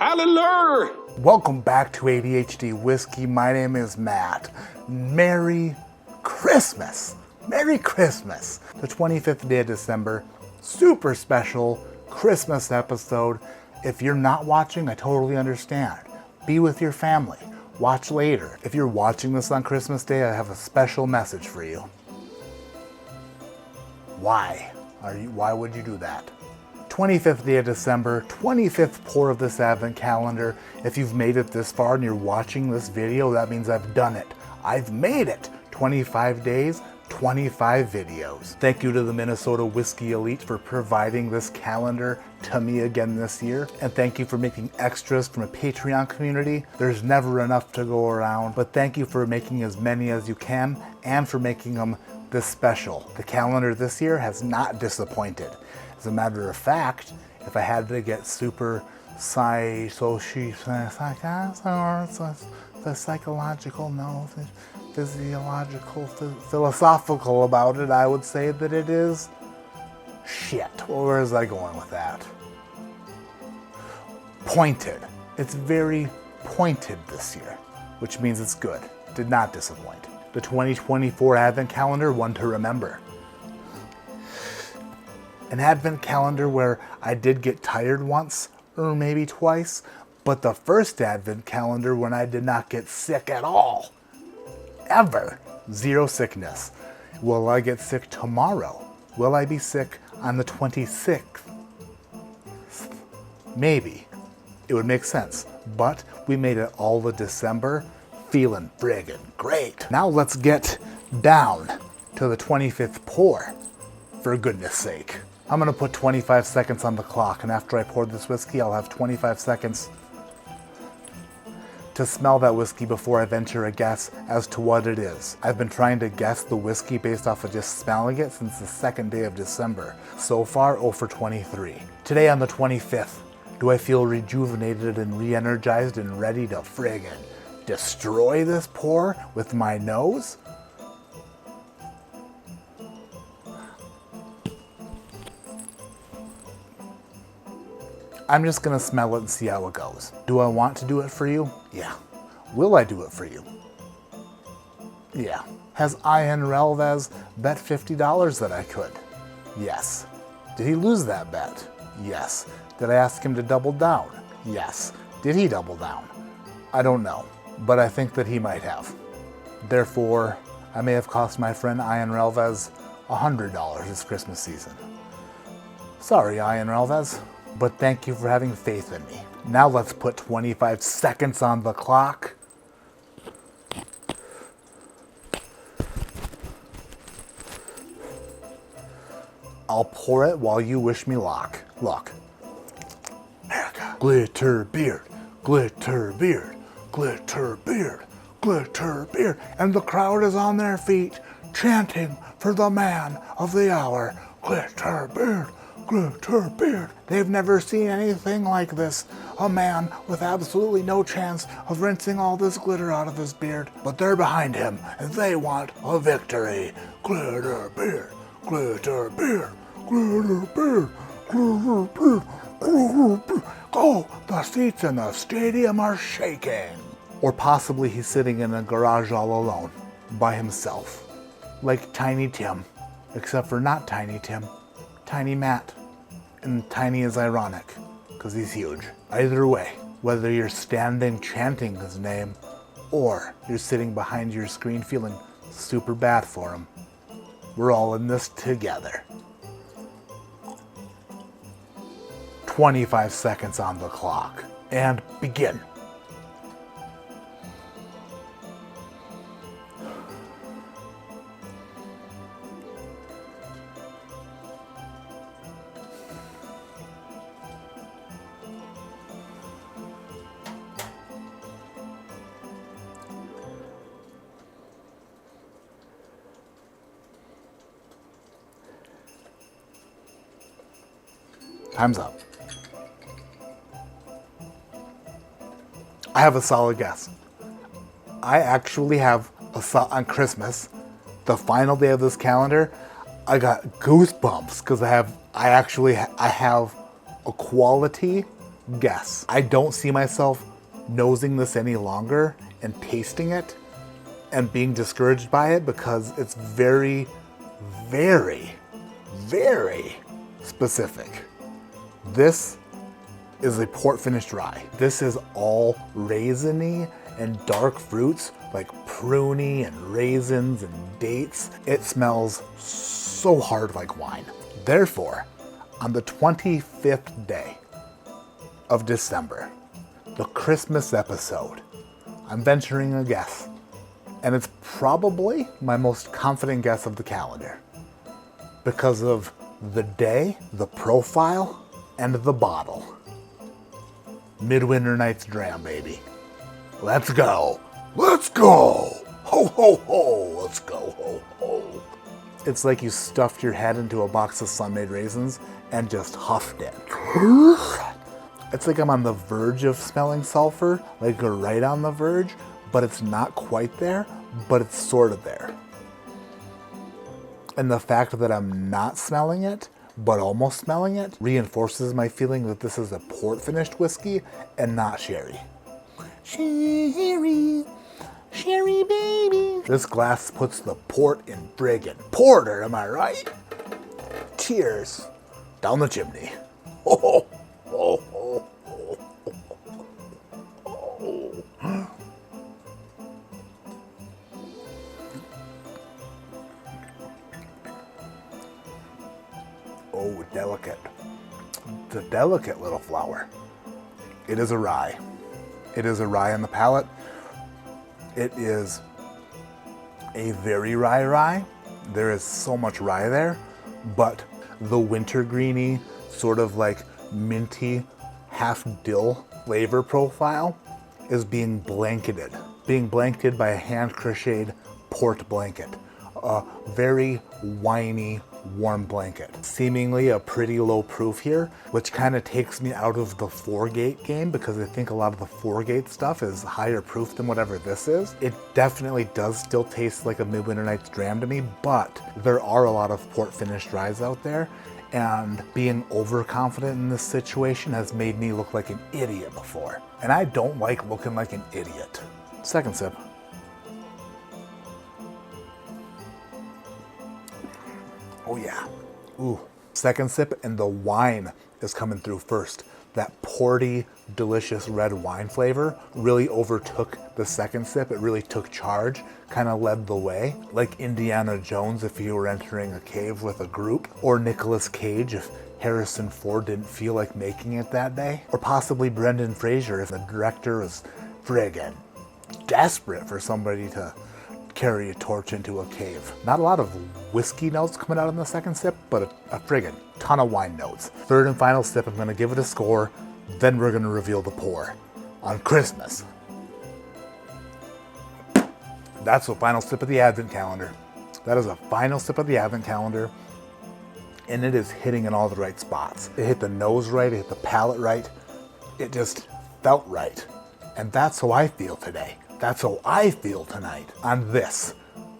Hallelujah! Welcome back to ADHD Whiskey. My name is Matt. Merry Christmas! Merry Christmas! The 25th day of December, super special Christmas episode. If you're not watching, I totally understand. Be with your family. Watch later. If you're watching this on Christmas Day, I have a special message for you. Why would you do that? 25th day of December, 25th pour of this Advent calendar. If you've made it this far and you're watching this video, that means I've done it. I've made it. 25 days, 25 videos. Thank you to the Minnesota Whiskey Elite for providing this calendar to me again this year. And thank you for making extras from a Patreon community. There's never enough to go around, but thank you for making as many as you can and for making them this special. The calendar this year has not disappointed. As a matter of fact, if I had to get super psychological, physiological, philosophical about it, I would say that it is shit. Where is I going with that? Pointed. It's very pointed this year, which means it's good. Did not disappoint. The 2024 Advent calendar, one to remember. An Advent calendar where I did get tired once, or maybe twice, but the first Advent calendar when I did not get sick at all. Ever. Zero sickness. Will I get sick tomorrow? Will I be sick on the 26th? Maybe. It would make sense. But we made it all of December feeling friggin' great. Now let's get down to the 25th pour, for goodness sake. I'm gonna put 25 seconds on the clock, and after I pour this whiskey, I'll have 25 seconds to smell that whiskey before I venture a guess as to what it is. I've been trying to guess the whiskey based off of just smelling it since the second day of December. So far, 0 for 23. Today on the 25th, do I feel rejuvenated and re-energized and ready to friggin' destroy this pour with my nose? I'm just gonna smell it and see how it goes. Do I want to do it for you? Yeah. Will I do it for you? Yeah. Has Ian Relvez bet $50 that I could? Yes. Did he lose that bet? Yes. Did I ask him to double down? Yes. Did he double down? I don't know, but I think that he might have. Therefore, I may have cost my friend Ian Relvez $100 this Christmas season. Sorry, Ian Relvez. But thank you for having faith in me. Now let's put 25 seconds on the clock. I'll pour it while you wish me luck. Look. America. Glitter beard, glitter beard, glitter beard, glitter beard. And the crowd is on their feet, chanting for the man of the hour. Glitter beard. Glitter beard. They've never seen anything like this. A man with absolutely no chance of rinsing all this glitter out of his beard. But they're behind him and they want a victory. Glitter beard. Glitter beard. Glitter beard. Glitter beard. Glitter beard. Oh, the seats in the stadium are shaking. Or possibly he's sitting in a garage all alone, by himself. Like Tiny Tim. Except for not Tiny Tim. Tiny Matt. And tiny is ironic, because he's huge. Either way, whether you're standing chanting his name, or you're sitting behind your screen feeling super bad for him, we're all in this together. 25 seconds on the clock, and begin. Time's up. I have a solid guess. I actually have on Christmas, the final day of this calendar, I got goosebumps because I have a quality guess. I don't see myself nosing this any longer and tasting it and being discouraged by it because it's very, very, very specific. This is a port finished rye. This is all raisiny and dark fruits like pruny and raisins and dates. It smells so hard like wine. Therefore, on the 25th day of December, the Christmas episode, I'm venturing a guess, and it's probably my most confident guess of the calendar because of the day, the profile, and the bottle. Midwinter Night's Dram, baby. Let's go. Let's go. Ho, ho, ho. Let's go, ho, ho. It's like you stuffed your head into a box of Sun-Made raisins and just huffed it. It's like I'm on the verge of smelling sulfur, like you're right on the verge, but it's not quite there, but it's sort of there. And the fact that I'm not smelling it, but almost smelling it, reinforces my feeling that this is a port-finished whiskey and not sherry. Sherry, sherry baby. This glass puts the port in friggin' porter, am I right? Cheers. Down the chimney. Oh, oh, oh, oh, oh, oh. Oh, delicate. It's a delicate little flower. It is a rye. It is a rye on the palate. It is a very rye. There is so much rye there, but the wintergreeny, sort of like minty, half dill flavor profile is being blanketed by a hand crocheted port blanket. A very winey, warm blanket. Seemingly a pretty low proof here, which kind of takes me out of the 4-gate game because I think a lot of the 4-gate stuff is higher proof than whatever this is. It definitely does still taste like a Midwinter Night's Dram to me, but there are a lot of port finished ryes out there, and being overconfident in this situation has made me look like an idiot before. And I don't like looking like an idiot. Second sip. Oh yeah, ooh. Second sip and the wine is coming through first. That porty, delicious red wine flavor really overtook the second sip. It really took charge, kind of led the way. Like Indiana Jones if you were entering a cave with a group, or Nicolas Cage if Harrison Ford didn't feel like making it that day, or possibly Brendan Fraser if the director was friggin' desperate for somebody to carry a torch into a cave. Not a lot of whiskey notes coming out in the second sip, but a friggin' ton of wine notes. Third and final sip, I'm gonna give it a score, then we're gonna reveal the pour on Christmas. That's a final sip of the Advent calendar. That is a final sip of the Advent calendar, and it is hitting in all the right spots. It hit the nose right, it hit the palate right, it just felt right. And that's how I feel today. That's how I feel tonight on this,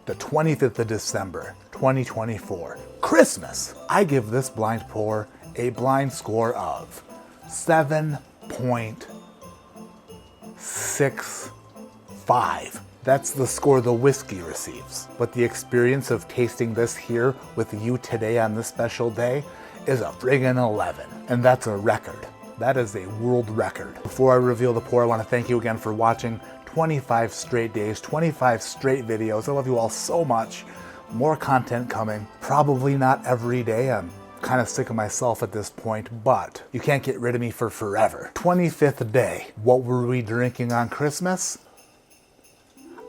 the 25th of December, 2024, Christmas. I give this blind pour a blind score of 7.65. That's the score the whiskey receives. But the experience of tasting this here with you today on this special day is a friggin' 11. And that's a record. That is a world record. Before I reveal the pour, I want to thank you again for watching. 25 straight days, 25 straight videos. I love you all so much. More content coming. Probably not every day. I'm kind of sick of myself at this point, but you can't get rid of me for forever. 25th day. What were we drinking on Christmas?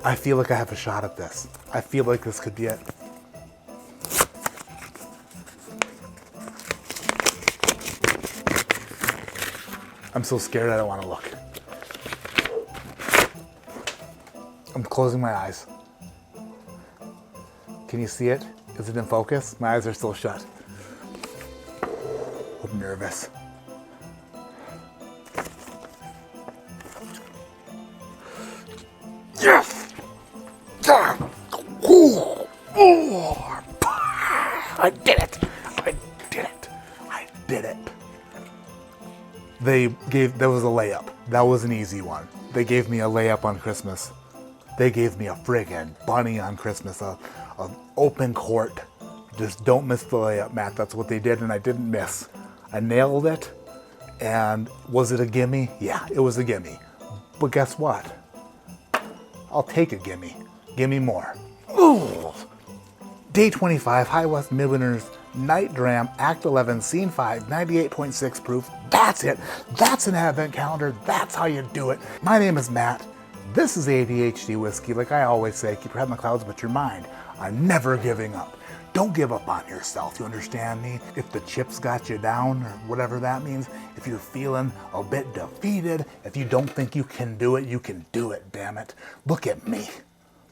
I feel like I have a shot at this. I feel like this could be it. I'm so scared I don't want to look. I'm closing my eyes. Can you see it? Is it in focus? My eyes are still shut. I'm nervous. Yes! Yeah! Ooh! Ooh! I did it! I did it! I did it! The there was a layup. That was an easy one. They gave me a layup on Christmas. They gave me a friggin' bunny on Christmas, a open court. Just don't miss the layup, Matt. That's what they did, and I didn't miss. I nailed it, and was it a gimme? Yeah, it was a gimme. But guess what? I'll take a gimme. Gimme more. Ooh. Day 25, High West Midwinter's Night Dram, Act 11, Scene 5, 98.6 proof. That's it. That's an advent calendar. That's how you do it. My name is Matt. This is ADHD Whiskey. Like I always say, keep your head in the clouds, but your mind. I'm never giving up. Don't give up on yourself, you understand me? If the chips got you down, or whatever that means, if you're feeling a bit defeated, if you don't think you can do it, damn it. Look at me.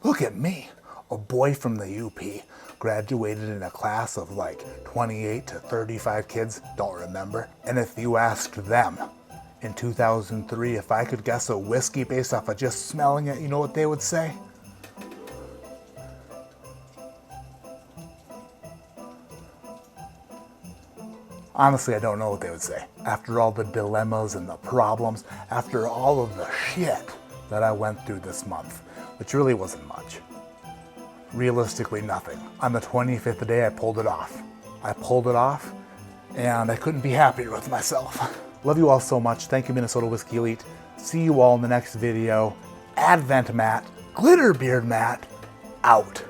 Look at me. A boy from the UP, graduated in a class of like 28 to 35 kids, don't remember. And if you asked them in 2003 if I could guess a whiskey based off of just smelling it, you know what they would say? Honestly, I don't know what they would say. After all the dilemmas and the problems, after all of the shit that I went through this month, which really wasn't much. Realistically, nothing. On the 25th day, I pulled it off. I pulled it off, and I couldn't be happier with myself. Love you all so much. Thank you, Minnesota Whiskey Elite. See you all in the next video. Advent Matt, Glitter Beard Matt, out.